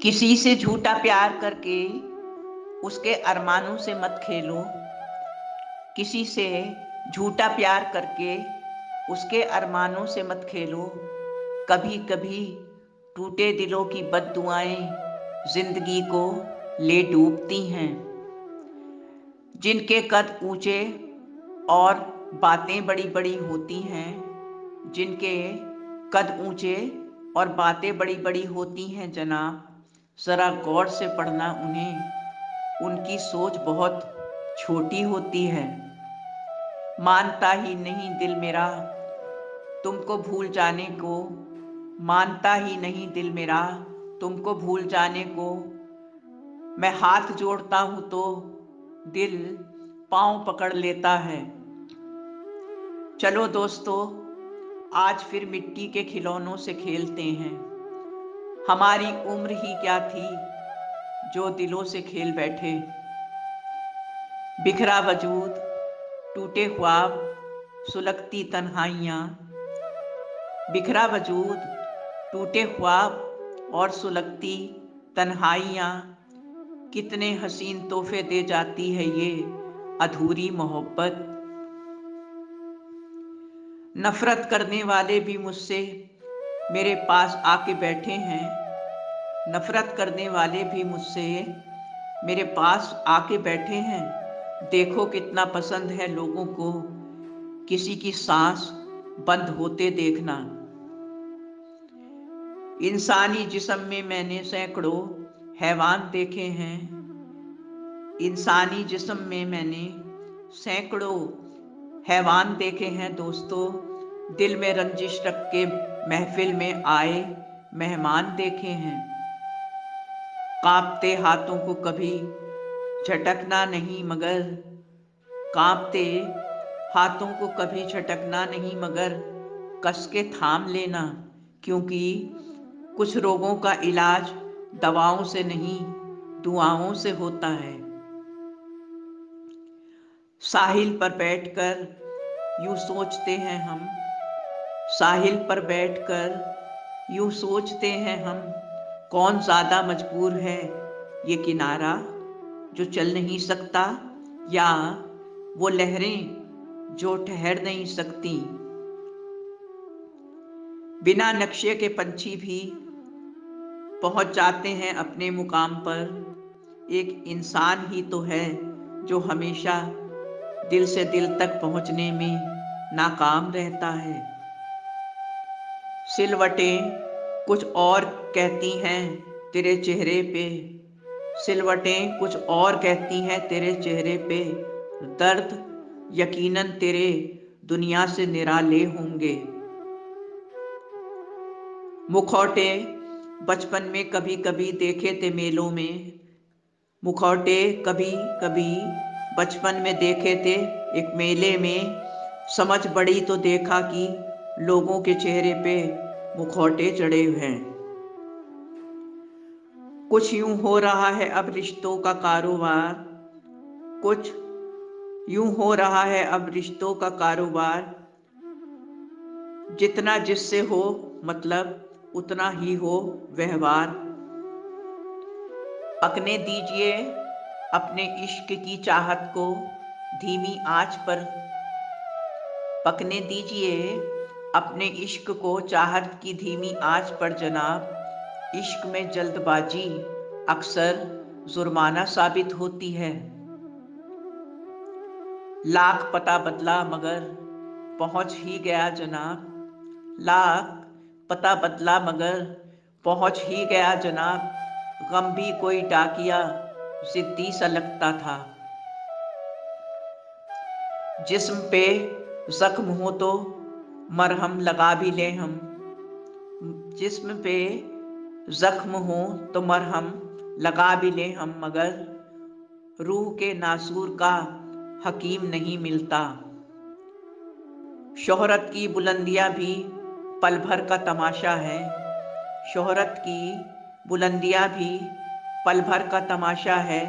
किसी से झूठा प्यार करके उसके अरमानों से मत खेलो। किसी से झूठा प्यार करके उसके अरमानों से मत खेलो। कभी कभी टूटे दिलों की बद्दुआएं जिंदगी को ले डूबती हैं। जिनके कद ऊंचे और बातें बड़ी बड़ी होती हैं, जिनके कद ऊंचे और बातें बड़ी बड़ी होती हैं जनाब, जरा गौर से पढ़ना उन्हें, उनकी सोच बहुत छोटी होती है। मानता ही नहीं दिल मेरा तुमको भूल जाने को, मानता ही नहीं दिल मेरा तुमको भूल जाने को। मैं हाथ जोड़ता हूं तो दिल पांव पकड़ लेता है। चलो दोस्तों, आज फिर मिट्टी के खिलौनों से खेलते हैं। हमारी उम्र ही क्या थी जो दिलों से खेल बैठे। बिखरा वजूद, टूटे ख्वाब, सुलगती तन्हाइयाँ। बिखरा वजूद, टूटे ख्वाब और सुलगती तन्हाइयाँ। कितने हसीन तोहफे दे जाती है ये अधूरी मोहब्बत। नफरत करने वाले भी मुझसे मेरे पास आके बैठे हैं। नफरत करने वाले भी मुझसे मेरे पास आके बैठे हैं। देखो कितना पसंद है लोगों को किसी की सांस बंद होते देखना। इंसानी जिस्म में मैंने सैकड़ों हैवान देखे हैं। इंसानी जिस्म में मैंने सैकड़ों हैवान देखे हैं दोस्तों। दिल में रंजिश रख के महफिल में आए मेहमान देखे हैं। कांपते हाथों को कभी झटकना नहीं मगर, कांपते हाथों को कभी झटकना नहीं मगर कस के थाम लेना। क्योंकि कुछ रोगों का इलाज दवाओं से नहीं दुआओं से होता है। साहिल पर बैठकर यूं सोचते हैं हम, साहिल पर बैठकर यूं सोचते हैं हम, कौन ज्यादा मजबूर है ये किनारा जो चल नहीं सकता, या वो लहरें जो ठहर नहीं सकती। बिना नक्शे के पंछी भी पहुंच जाते हैं अपने मुकाम पर। एक इंसान ही तो है जो हमेशा दिल से दिल तक पहुंचने में नाकाम रहता है। सिलवटें कुछ और कहती हैं तेरे चेहरे पे, सिलवटें कुछ और कहती हैं तेरे चेहरे पे। दर्द यकीनन तेरे दुनिया से निराले होंगे। मुखौटे बचपन में कभी कभी देखे थे मेलों में, मुखौटे कभी कभी बचपन में देखे थे एक मेले में। समझ बड़ी तो देखा कि लोगों के चेहरे पे मुखौटे चढ़े हैं। कुछ यूं हो रहा है अब रिश्तों का कारोबार, कुछ यूं हो रहा है अब रिश्तों का कारोबार। जितना जिससे हो मतलब उतना ही हो व्यवहार। पकने दीजिए अपने इश्क की चाहत को धीमी आंच पर, पकने दीजिए अपने इश्क को चाहत की धीमी आंच पर जनाब। इश्क में जल्दबाजी अक्सर जुर्माना साबित होती है। लाख पता बदला मगर पहुंच ही गया जनाब, लाख पता बदला मगर पहुंच ही गया जनाब। गम भी कोई डाकिया जिद्दी सा लगता था। जिस्म पे जख्म हो तो मरहम लगा भी ले हम, जिस्म पे जख्म हो तो मरहम लगा भी ले हम, मगर रूह के नासूर का हकीम नहीं मिलता। शोहरत की बुलंदियां भी पल भर का तमाशा है, शोहरत की बुलंदियां भी पल भर का तमाशा है।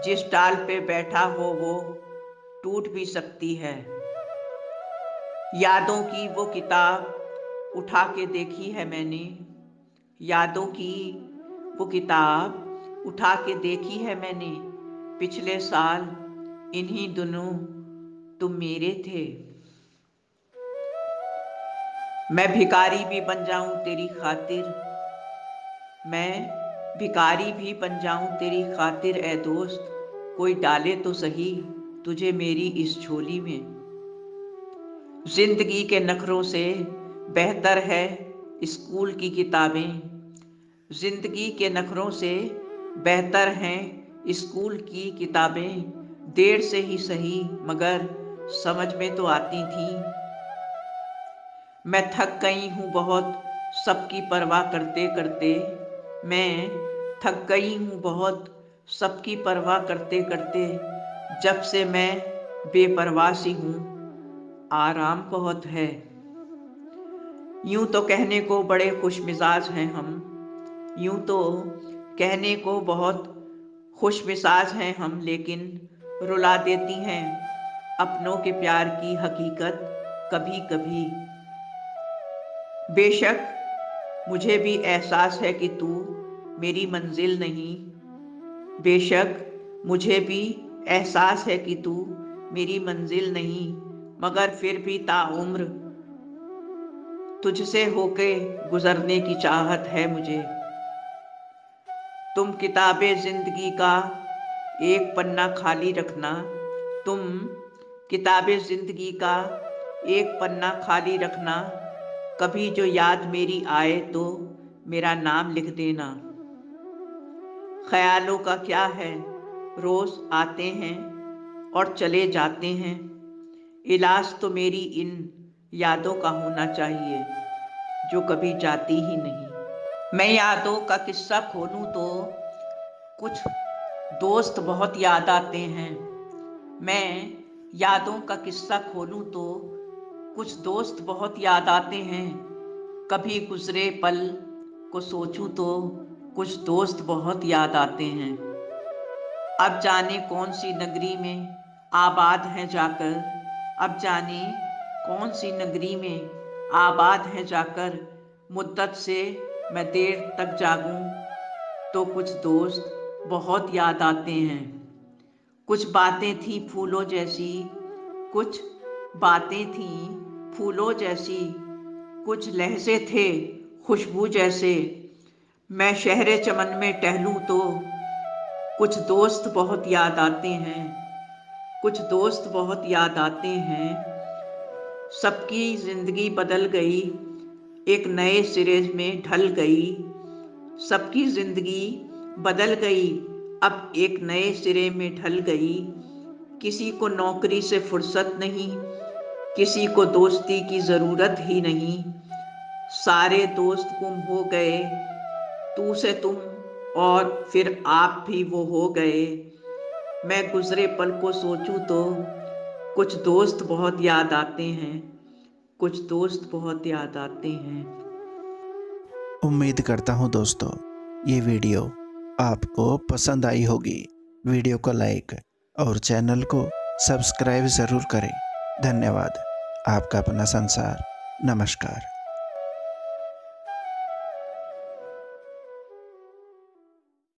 जिस डाल पे बैठा हो वो टूट भी सकती है। यादों की वो किताब उठा के देखी है मैंने, यादों की वो किताब उठा के देखी है मैंने, पिछले साल इन्हीं दिनों तुम मेरे थे। मैं भिखारी भी बन जाऊं तेरी खातिर, मैं भिखारी भी बन जाऊं तेरी खातिर ए दोस्त, कोई डाले तो सही तुझे मेरी इस झोली में। जिंदगी के नखरों से बेहतर है स्कूल की किताबें, जिंदगी के नखरों से बेहतर हैं स्कूल की किताबें, देर से ही सही मगर समझ में तो आती थी। मैं थक गई हूँ बहुत सबकी परवाह करते करते, मैं थक गई हूँ बहुत सबकी परवाह करते करते, जब से मैं बेपरवाह सी हूँ आराम बहुत है। यूं तो कहने को बड़े खुश मिजाज हैं हम, यूं तो कहने को बहुत खुश मिजाज हैं हम, लेकिन रुला देती हैं अपनों के प्यार की हकीकत कभी कभी। बेशक मुझे भी एहसास है कि तू मेरी मंजिल नहीं, बेशक मुझे भी एहसास है कि तू मेरी मंजिल नहीं, मगर फिर भी ताउम्र तुझसे होके गुजरने की चाहत है मुझे। तुम किताबे जिंदगी का एक पन्ना खाली रखना, तुम किताबे जिंदगी का एक पन्ना खाली रखना, कभी जो याद मेरी आए तो मेरा नाम लिख देना। ख्यालों का क्या है रोज आते हैं और चले जाते हैं, इलाज तो मेरी इन यादों का होना चाहिए जो कभी जाती ही नहीं। मैं यादों का किस्सा खोलूं तो कुछ दोस्त बहुत याद आते हैं, मैं यादों का किस्सा खोलूं तो कुछ दोस्त बहुत याद आते हैं, कभी गुजरे पल को सोचूं तो कुछ दोस्त बहुत याद आते हैं। अब जाने कौन सी नगरी में आबाद हैं जाकर, अब जाने कौन सी नगरी में आबाद हैं जाकर, मुद्दत से मैं देर तक जागूं तो कुछ दोस्त बहुत याद आते हैं। कुछ बातें थी फूलों जैसी, कुछ बातें थी फूलों जैसी, कुछ लहजे थे खुशबू जैसे, मैं शहरे चमन में टहलूं तो कुछ दोस्त बहुत याद आते हैं, कुछ दोस्त बहुत याद आते हैं। सबकी जिंदगी बदल गई एक नए सिरे में ढल गई, सबकी जिंदगी बदल गई अब एक नए सिरे में ढल गई, किसी को नौकरी से फुर्सत नहीं, किसी को दोस्ती की जरूरत ही नहीं, सारे दोस्त गुम हो गए तू से तुम और फिर आप भी वो हो गए। मैं गुजरे पल को सोचूं तो कुछ दोस्त बहुत याद आते हैं, कुछ दोस्त बहुत याद आते हैं। उम्मीद करता हूँ दोस्तों ये वीडियो आपको पसंद आई होगी। वीडियो को लाइक और चैनल को सब्सक्राइब ज़रूर करें। धन्यवाद। आपका अपना संसार। नमस्कार।